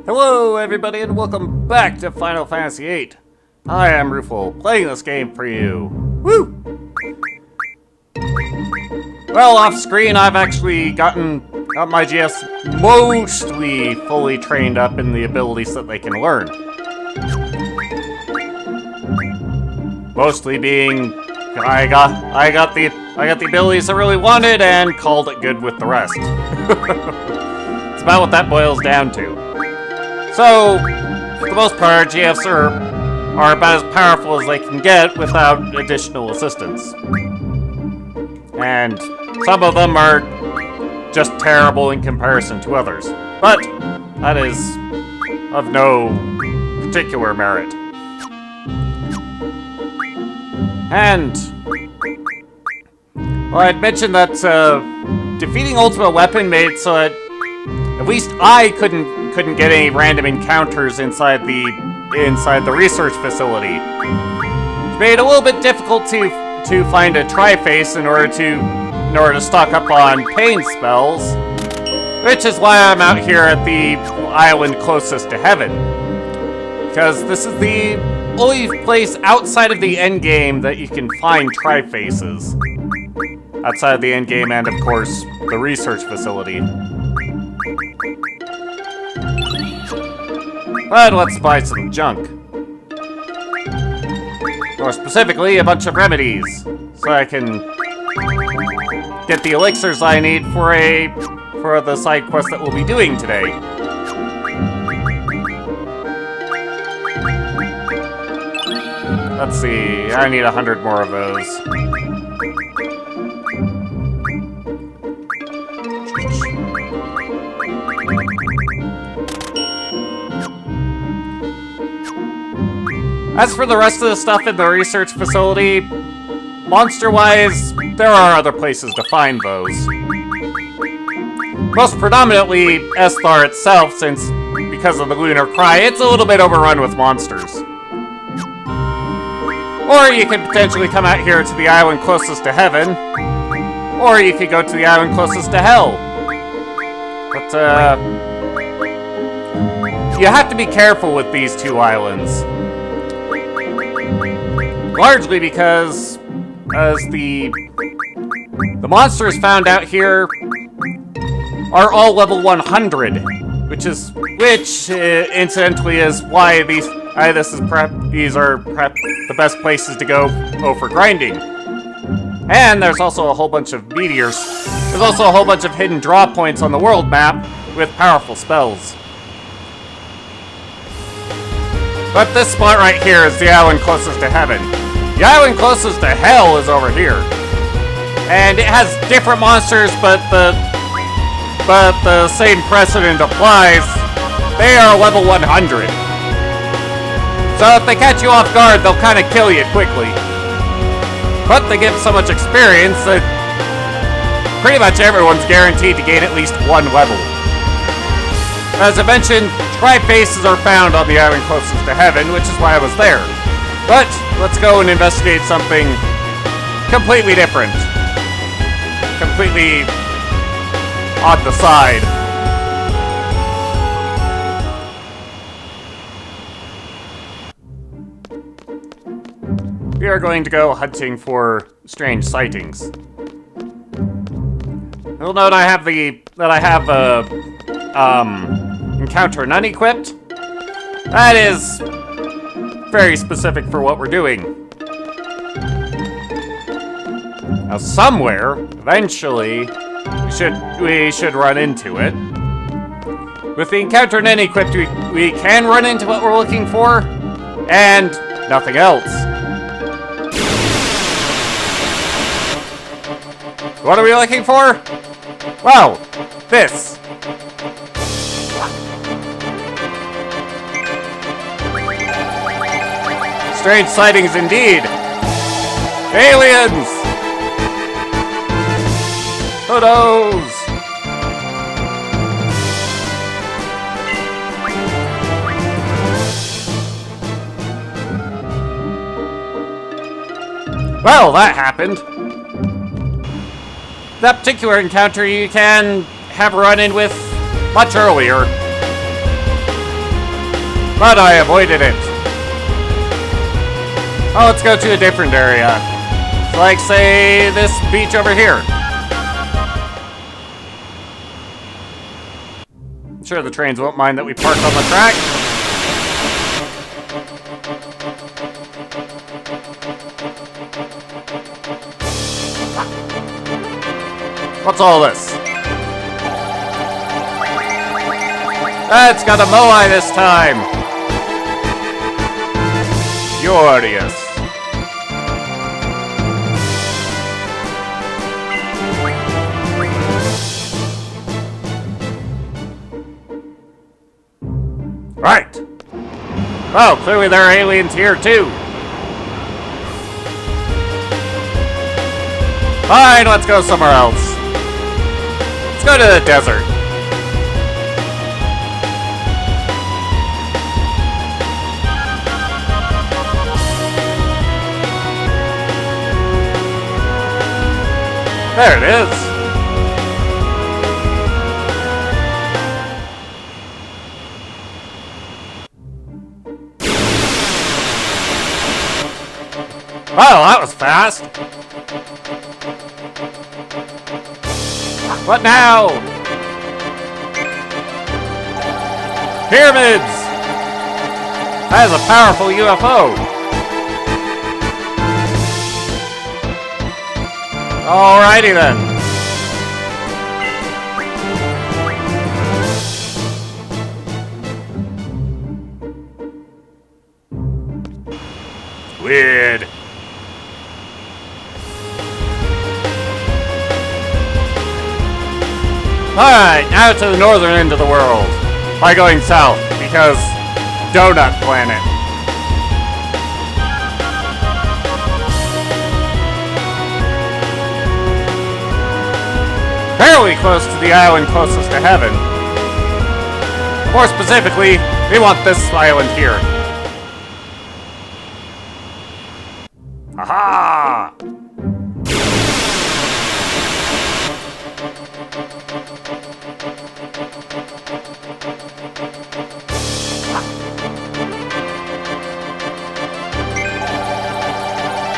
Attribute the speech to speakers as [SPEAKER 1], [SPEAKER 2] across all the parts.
[SPEAKER 1] Hello everybody and welcome back to Final Fantasy VIII. I am Rufal, playing this game for you. Woo! Well, off screen I've actually got my GS mostly fully trained up in the abilities that they can learn. Mostly being I got the abilities I really wanted and called it good with the rest. It's about what that boils down to. So, for the most part, GFs are about as powerful as they can get without additional assistance. And some of them are just terrible in comparison to others. But that is of no particular merit. And well, I'd mentioned that defeating Ultimate Weapon made it so that at least I couldn't get any random encounters inside the research facility. Which made it a little bit difficult to find a tri-face in order to stock up on pain spells. Which is why I'm out here at the island closest to heaven. Because this is the only place outside of the endgame that you can find tri-faces. Outside of the endgame and, of course, the research facility. But let's buy some junk. More specifically, a bunch of remedies. So I can get the elixirs I need for the side quest that we'll be doing today. Let's see, I need 100 more of those. As for the rest of the stuff in the research facility, monster-wise, there are other places to find those. Most predominantly Esthar itself, since because of the Lunar Cry, it's a little bit overrun with monsters. Or you could potentially come out here to the island closest to heaven, or you could go to the island closest to hell. But, you have to be careful with these two islands. Largely because, as the monsters found out here are all level 100, which incidentally is why these are perhaps the best places to go for grinding. And there's also a whole bunch of meteors. There's also a whole bunch of hidden draw points on the world map with powerful spells. But this spot right here is the island closest to heaven. The island closest to hell is over here. And it has different monsters, but the same precedent applies. They are level 100. So if they catch you off guard, they'll kind of kill you quickly. But they give so much experience that pretty much everyone's guaranteed to gain at least one level. As I mentioned, tri-faces are found on the island closest to heaven, which is why I was there. But let's go and investigate something completely different. Completely on the side. We are going to go hunting for strange sightings. You'll note I have encounter none equipped. That is very specific for what we're doing. Now somewhere, eventually, we should run into it. With the encounter none equipped, we can run into what we're looking for, and nothing else. What are we looking for? Well, this. Strange sightings indeed. Aliens! Photos! Well, that happened. That particular encounter you can have a run-in with much earlier. But I avoided it. Oh, let's go to a different area. Like, say, this beach over here. I'm sure the trains won't mind that we park on the track. What's all this? It's got a moai this time! Furious. Right. Oh, clearly there are aliens here too. Fine, let's go somewhere else. Let's go to the desert. There it is. Wow, that was fast. What now? Pyramids! That is a powerful UFO. Alrighty then. Weird. Alright, now to the northern end of the world. By going south, because Donut Planet. Fairly close to the island closest to heaven. More specifically, we want this island here. Aha!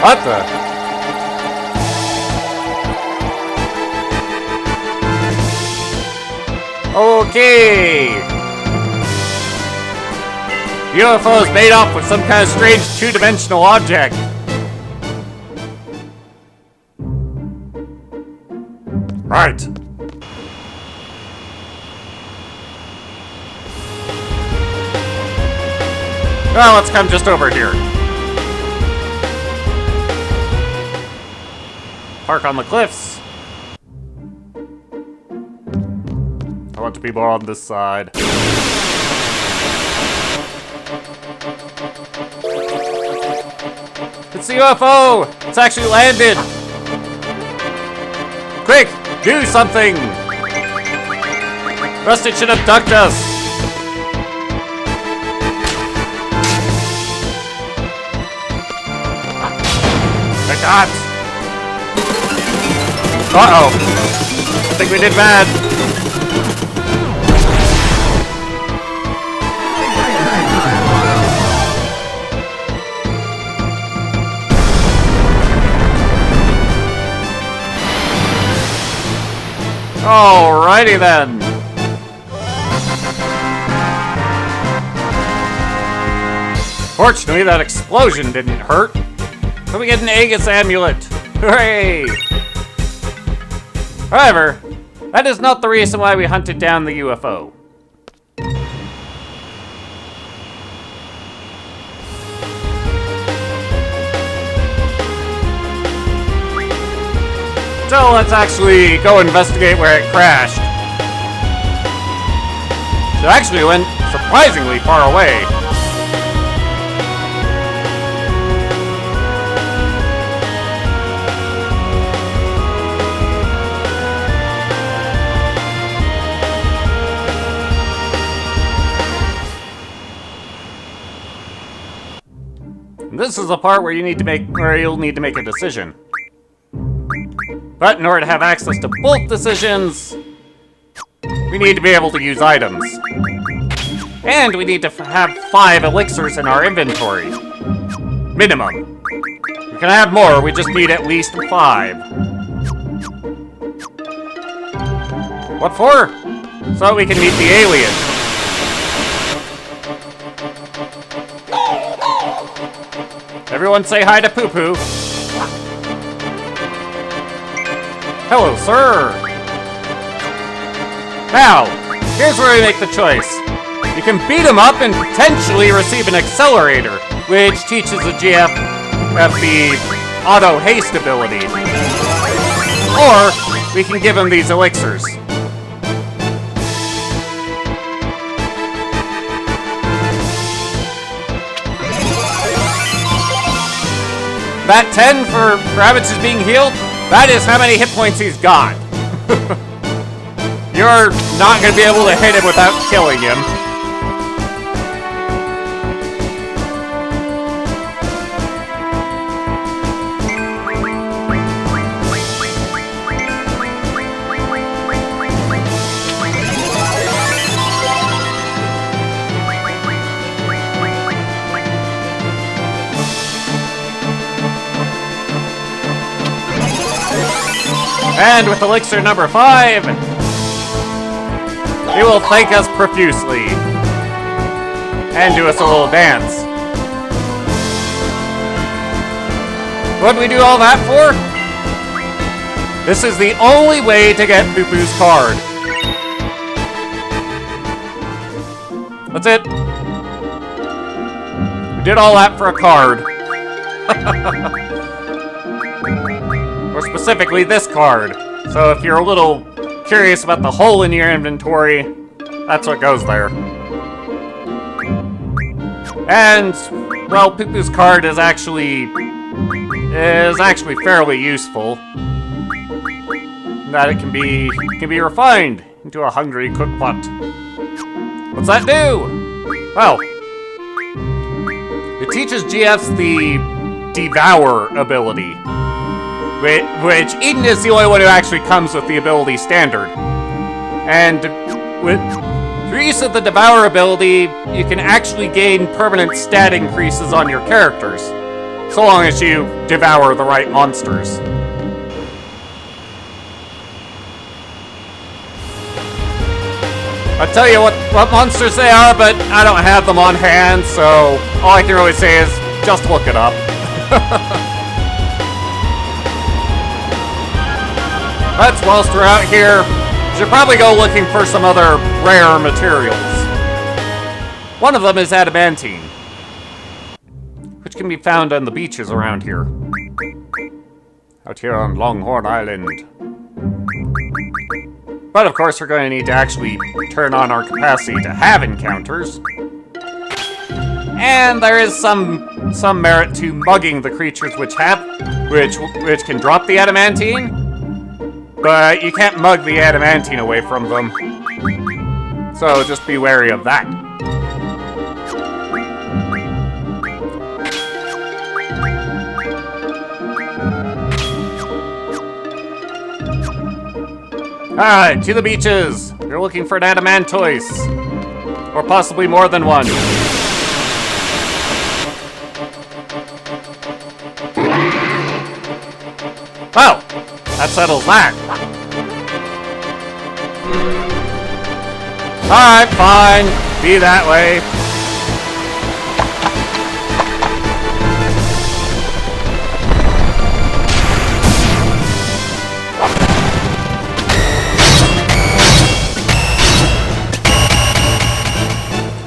[SPEAKER 1] What the? Okay! UFO is made off with some kind of strange two-dimensional object. Right. Well, let's come just over here. Park on the cliffs. I want to be more on this side. It's the UFO! It's actually landed! Quick! Do something! Rusted should abduct us! I got! Uh-oh! I think we did bad! Alrighty then! Fortunately, that explosion didn't hurt. So we get an Aegis amulet! Hooray! However, that is not the reason why we hunted down the UFO. So let's actually go investigate where it crashed. It actually went surprisingly far away. This is the part where you'll need to make a decision. But in order to have access to both decisions, we need to be able to use items. And we need to have 5 elixirs in our inventory. Minimum. We can have more, we just need at least 5. What for? So that we can meet the alien. Everyone say hi to Poo Poo. Hello, sir. Now, here's where we make the choice. You can beat him up and potentially receive an accelerator, which teaches the GF the auto haste ability. Or we can give him these elixirs. That 10 for Ravage is being healed, that is how many hit points he's got. You're not going to be able to hit him without killing him. And with elixir number 5, he will thank us profusely. And do us a little dance. What did we do all that for? This is the only way to get Poo Poo's card. That's it. We did all that for a card. Or specifically this card. So if you're a little curious about the hole in your inventory, that's what goes there. And, well, Poo Poo's card is actually fairly useful. In that it can be refined into a hungry cookpot. What's that do? Well, it teaches GFs the Devour ability. Which Eden is the only one who actually comes with the ability standard. And through use of the Devour ability, you can actually gain permanent stat increases on your characters, so long as you devour the right monsters. I'll tell you what monsters they are, but I don't have them on hand, so all I can really say is just look it up. But whilst we're out here, we should probably go looking for some other rare materials. One of them is adamantine, which can be found on the beaches around here. Out here on Longhorn Island. But of course, we're going to need to actually turn on our capacity to have encounters. And there is some merit to mugging the creatures which can drop the adamantine. But you can't mug the adamantine away from them. So just be wary of that. Alright, to the beaches! You're looking for an adamantoise. Or possibly more than one. Well, that settles that. Alright, fine. Be that way.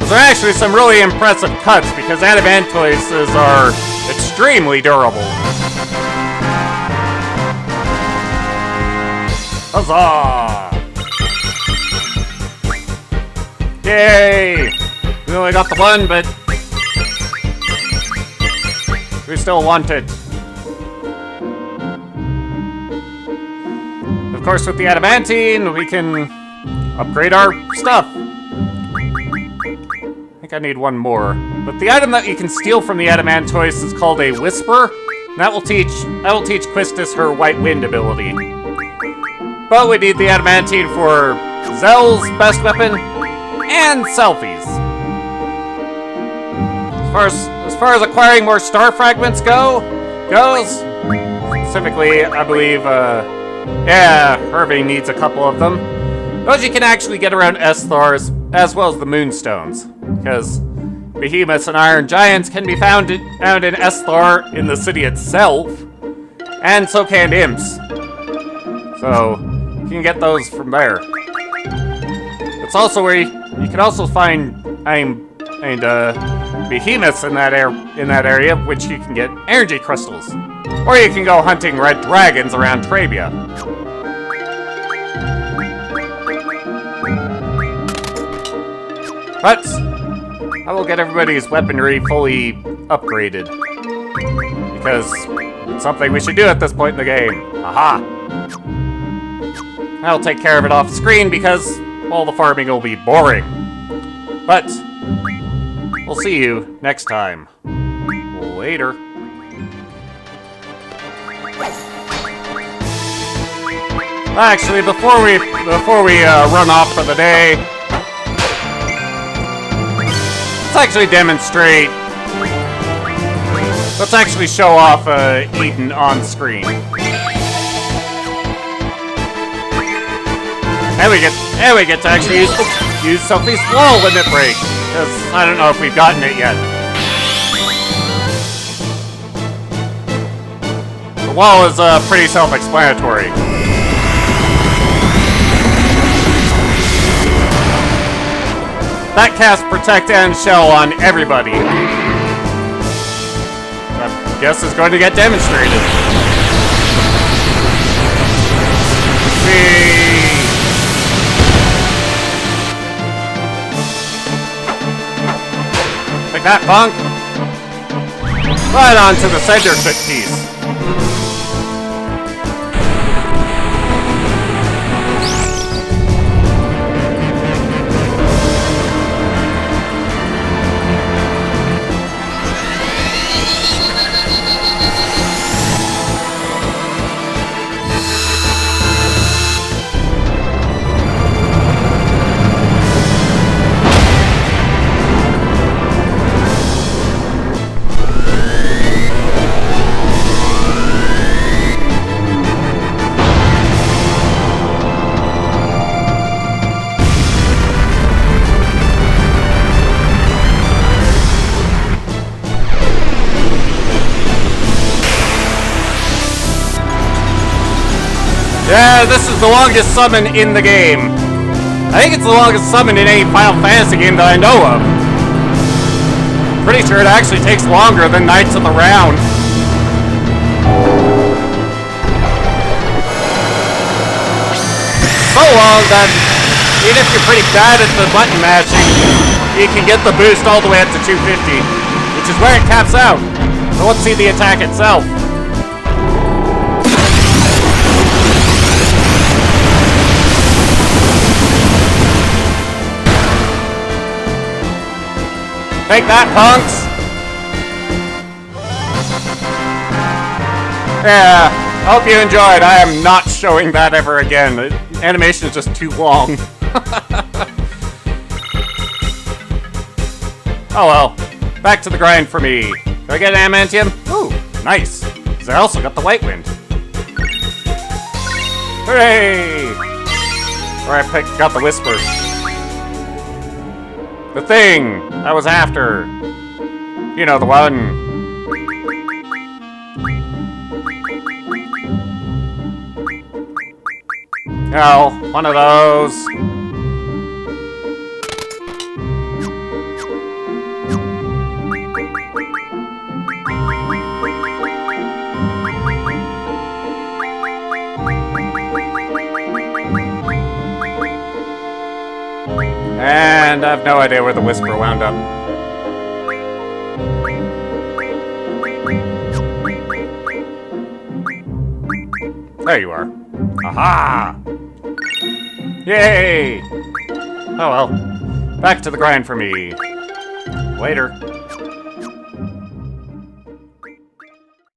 [SPEAKER 1] Those are actually some really impressive cuts because adamantoises are extremely durable. Huzzah! Yay! We only got the one, but we still want it. Of course, with the adamantine, we can upgrade our stuff. I think I need one more. But the item that you can steal from the adamantoise is called a Whisper. And that will teach Quistis her White Wind ability. But we need the adamantine for Zell's best weapon and selfies. as far as acquiring more star fragments goes, specifically, I believe, yeah, Irving needs a couple of them. Those you can actually get around S-Thars, as well as the Moonstones, because behemoths and iron giants can be found in S-Thar in the city itself, and so can imps. So, you can get those from there. It's also where you can also find behemoths in that area, which you can get energy crystals, or you can go hunting red dragons around Trabia. But I will get everybody's weaponry fully upgraded, because it's something we should do at this point in the game. Aha! I'll take care of it off screen because all the farming will be boring. But we'll see you next time. Later. Actually, before we run off for the day, let's actually demonstrate. Let's actually show off Eden on screen. And we get to actually use Sophie's wall limit break, because I don't know if we've gotten it yet. The wall is pretty self-explanatory. That casts Protect and Shell on everybody. I guess is going to get demonstrated. Take that, punk! Right on to the center quick piece. Yeah, this is the longest summon in the game. I think it's the longest summon in any Final Fantasy game that I know of. Pretty sure it actually takes longer than Knights of the Round. So long that even if you're pretty bad at the button mashing, you can get the boost all the way up to 250, which is where it caps out. So let's see the attack itself. Take that, punks! Yeah, hope you enjoyed. I am not showing that ever again. The animation is just too long. Oh well. Back to the grind for me. Did I get adamantium? Ooh, nice. Because I also got the white wind. Hooray! Or I got the whisper. The thing I was after. You know, the one. Oh, one of those. And I have no idea where the whisper wound up. There you are. Aha! Yay! Oh well. Back to the grind for me. Later.